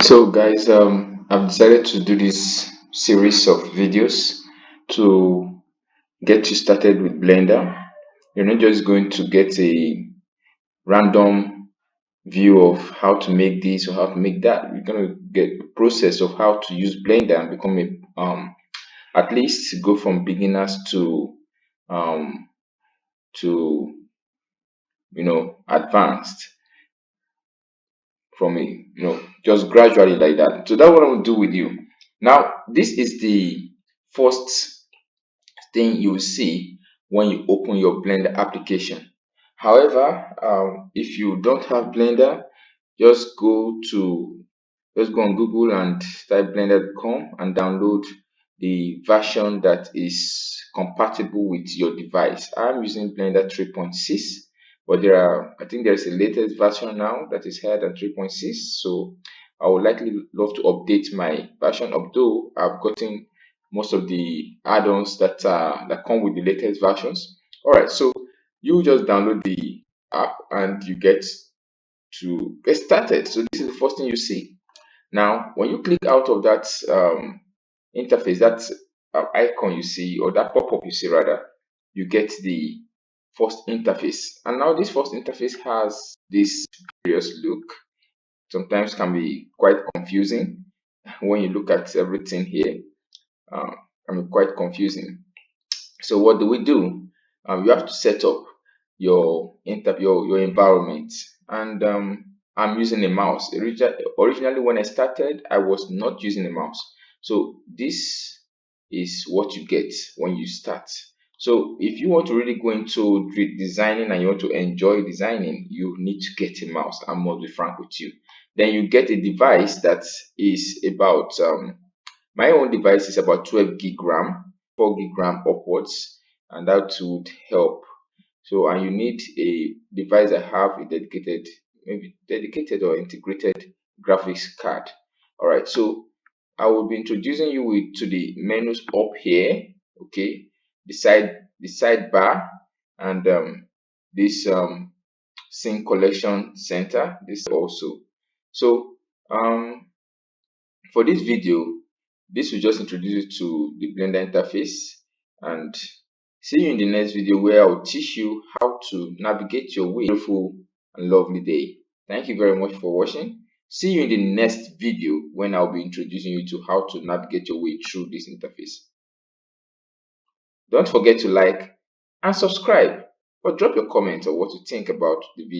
So guys, I've decided to do this series of videos to get you started with Blender. You're not just going to get a random view of how to make this or how to make that. You're going to get the process of how to use Blender and become a at least go from beginners um to advanced from a just gradually like that. So that's what I will do with you. Now, this is the first thing you will see when you open your Blender application. However, if you don't have Blender, just go to just go on Google and type blender.com and download the version that is compatible with your device. I'm using Blender 3.6, but I think there's a latest version now that is higher than 3.6. So I would likely love to update my version, although I've gotten most of the add-ons that come with the latest versions. All right, so you just download the app and you get to get started. So this is the first thing you see. Now, when you click out of that interface, that icon you see, or that pop-up you see rather, you get the first interface. And now this first interface has this curious look. Sometimes can be quite confusing when you look at everything here. Can be quite confusing. So what do we do? You have to set up your environment, and I'm using a mouse. Originally, when I started, I was not using a mouse. So this is what you get when you start. So if you want to really go into designing and you want to enjoy designing, you need to get a mouse. I must be frank with you. Then you get a device that is about my own device is about 12 gig RAM, 4 gig RAM upwards, and that would help. So, and you need a device that have a dedicated, maybe dedicated or integrated graphics card. All right, so I will be introducing you to the menus up here. Okay, the sidebar, and this scene collection center. This also. So for this video, this will just introduce you to the Blender interface, and see you in the next video where I will teach you how to navigate your way. Beautiful and lovely day. Thank you very much for watching. See you in the next video when I'll be introducing you to how to navigate your way through this interface. Don't forget to like and subscribe, or drop your comments on what you think about the video.